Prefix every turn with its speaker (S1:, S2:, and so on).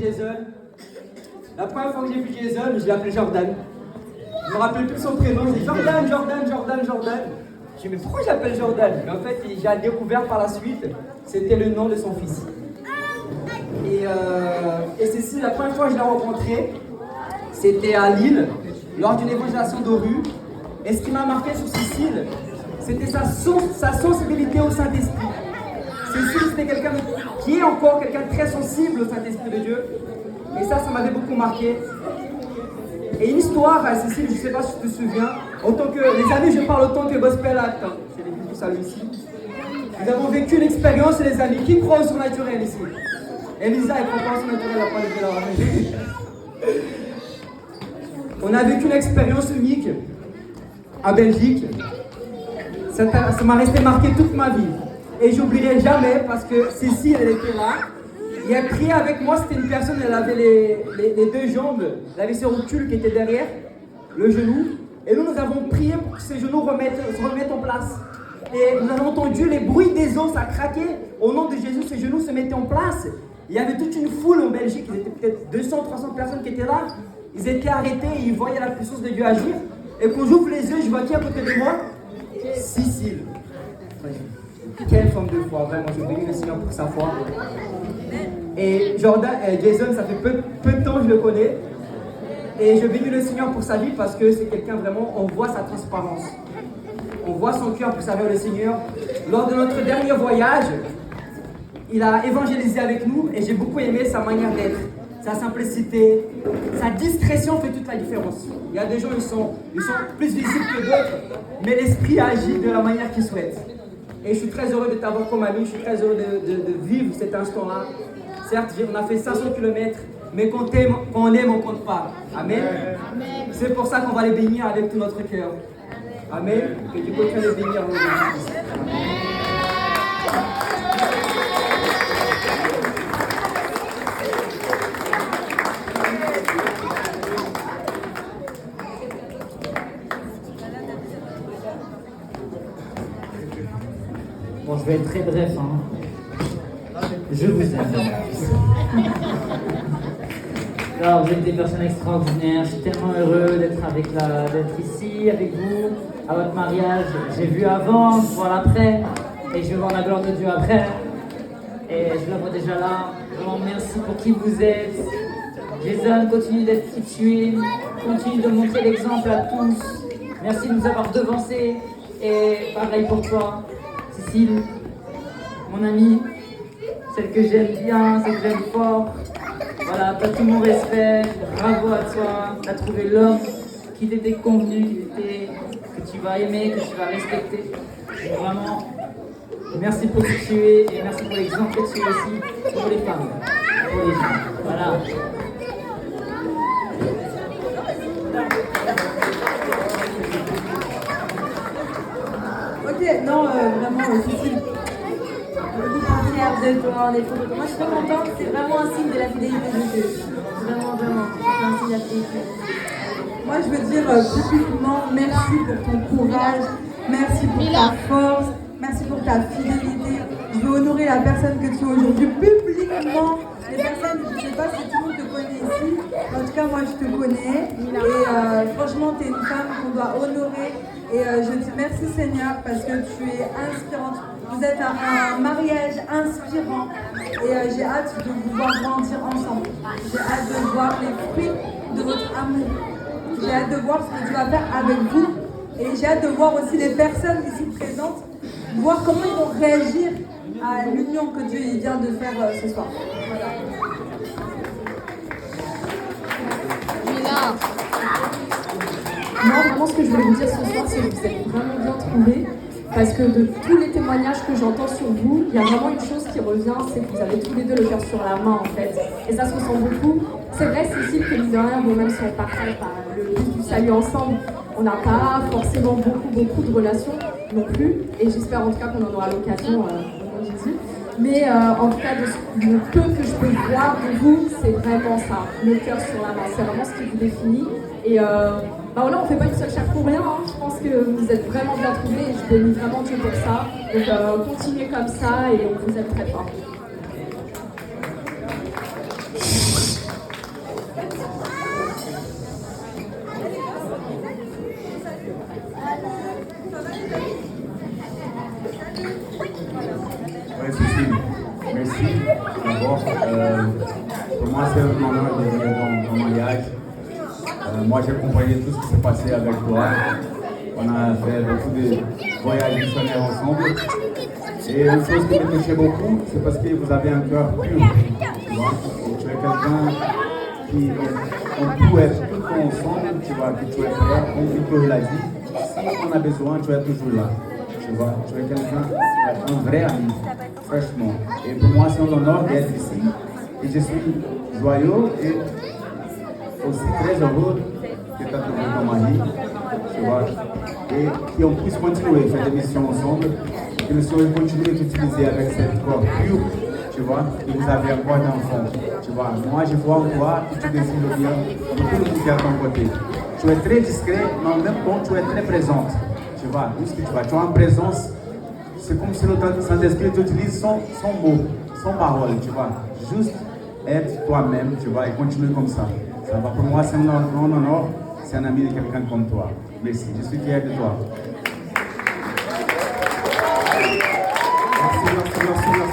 S1: Jason. La première fois que j'ai vu Jason, je l'ai appelé Jordan. Je me rappelle plus de son prénom, c'est Jordan. Je me dis, mais pourquoi j'appelle Jordan? Mais en fait, j'ai découvert par la suite, c'était le nom de son fils. Et Cécile, la première fois que je l'ai rencontré, c'était à Lille, lors d'une évangélisation de rue. Et ce qui m'a marqué sur Cécile, c'était sa sensibilité au Saint-Esprit. Cécile, c'était quelqu'un qui est encore quelqu'un de très sensible au Saint-Esprit de Dieu. Et ça m'avait beaucoup marqué. Et une histoire, Cécile, je ne sais pas si tu te souviens, les amis, je parle autant que Gospel Act, hein. C'est les plus salut ici. Nous avons vécu une expérience, les amis. Qui croit au surnaturel ici? Elisa, elle croit pas au surnaturel, elle a pas levé la main. On a vécu une expérience unique en Belgique. Ça m'a resté marqué toute ma vie. Et j'oublierai jamais parce que Cécile, elle était là. Et elle priait avec moi, c'était une personne, elle avait les deux jambes, elle avait ses rotules qui étaient derrière, le genou. Et nous avons prié pour que ses genoux se remettent en place. Et nous avons entendu les bruits des os, ça craquait. Au nom de Jésus, ses genoux se mettaient en place. Il y avait toute une foule en Belgique, il y était peut-être 200-300 personnes qui étaient là. Ils étaient arrêtés et ils voyaient la puissance de Dieu agir. Et quand j'ouvre les yeux, je vois qui à côté de moi? Cécile. Quelle forme de foi, vraiment, je bénis le Seigneur pour sa foi. Et Jason, ça fait peu de temps que je le connais. Et je bénis le Seigneur pour sa vie parce que c'est quelqu'un vraiment, on voit sa transparence. On voit son cœur pour servir le Seigneur. Lors de notre dernier voyage, il a évangélisé avec nous et j'ai beaucoup aimé sa manière d'être. Sa simplicité, sa discrétion fait toute la différence. Il y a des gens, ils sont plus visibles que d'autres, mais l'esprit agit de la manière qu'il souhaite. Et je suis très heureux de t'avoir comme ami, je suis très heureux de vivre cet instant-là. Certes, on a fait 500 km, mais quand on aime, on ne compte pas. Amen. C'est pour ça qu'on va les bénir avec tout notre cœur. Amen. Que Dieu continue de les bénir.
S2: Bon, je vais être très bref. Je vous aime. Alors, vous êtes des personnes extraordinaires. Je suis tellement heureux d'être ici avec vous, à votre mariage. J'ai vu avant, je vois l'après, et je vais voir la gloire de Dieu après. Et je la vois déjà là. Vraiment, merci pour qui vous êtes. Jason, continue d'être qui tu es. Continue de montrer l'exemple à tous. Merci de nous avoir devancés. Et pareil pour toi, Cécile, mon amie, celle que j'aime bien, celle que j'aime fort. Voilà, t'as tout mon respect, bravo à toi, t'as trouvé l'homme qui t'était convenu, que tu vas aimer, que tu vas respecter. Et vraiment, merci pour qui tu es et merci pour l'exemple que tu es aussi pour les femmes. Pour les femmes. Voilà.
S3: Ok, non, vraiment, Cécile. On est fiers de toi, on est fiers de toi. Moi, je suis très contente, c'est vraiment un signe de la fidélité de Dieu. Vraiment, c'est un signe de la fidélité. Moi, je veux dire publiquement merci pour ton courage, merci pour ta force, merci pour ta fidélité. Je veux honorer la personne que tu es aujourd'hui publiquement. Les personnes, je ne sais pas si tout le monde te connaît ici, en tout cas, moi, je te connais. Et franchement, tu es une femme qu'on doit honorer. Et je dis merci Seigneur parce que tu es inspirante. Vous êtes un mariage inspirant et j'ai hâte de vous voir grandir ensemble. J'ai hâte de voir les fruits de votre amour. J'ai hâte de voir ce que Dieu va faire avec vous. Et j'ai hâte de voir aussi les personnes ici présentes, voir comment ils vont réagir à l'union que Dieu vient de faire ce soir. Voilà.
S4: Non, vraiment, ce que je voulais vous dire ce soir, c'est que vous êtes vraiment bien trouvés. Parce que de tous les témoignages que j'entends sur vous, il y a vraiment une chose qui revient, c'est que vous avez tous les deux le cœur sur la main, en fait. Et ça se ressent beaucoup. C'est vrai, Cécile, que mine de rien, vous-même, si on partage le but du salut ensemble, on n'a pas forcément beaucoup de relations non plus. Et j'espère en tout cas qu'on en aura l'occasion au nom de Jésus. Mais en tout cas, le peu que je peux voir de vous, c'est vraiment ça, le cœur sur la main. C'est vraiment ce qui vous définit. Et bah voilà, on ne fait pas une seule chair pour rien. Hein. Je pense que vous êtes vraiment bien trouvés et je bénis vraiment Dieu pour ça. Donc continuez comme ça et on vous aime très fort.
S5: Moi, j'ai accompagné tout ce qui s'est passé avec toi. On a fait beaucoup de voyages missionnaires ensemble. Et une chose qui me touchait beaucoup, c'est parce que vous avez un cœur pur. Tu vois, et tu es quelqu'un qui, on peut être tout le temps ensemble, tu vois, que tu es prêt, comme Victor l'a dit. Si on a besoin, tu es toujours là. Tu vois, tu es quelqu'un, un vrai ami, franchement. Et pour moi, c'est un honneur d'être ici. Et je suis joyeux et aussi très heureux que tu as trouvé ton mari, tu vois, et qu'on puisse continuer à faire des missions ensemble, que nous soyons continuer à t'utiliser avec cette corps pur, tu vois, que vous avez encore d'enfants, tu vois. Moi, je vois en toi que tu désires le bien de tout le monde qui est à ton côté. Tu es très discret, mais en même temps, tu es très présente, tu vois, tout ce que tu vois. Tu as une présence, c'est comme si le Saint-Esprit t'utilise sans mots, sans paroles, tu vois. Juste être toi-même, tu vois, et continuer comme ça. Ça va, pour moi, c'est un honneur, c'est un ami de quelqu'un comme toi. Merci, je suis fier de toi. Merci, merci, merci, merci.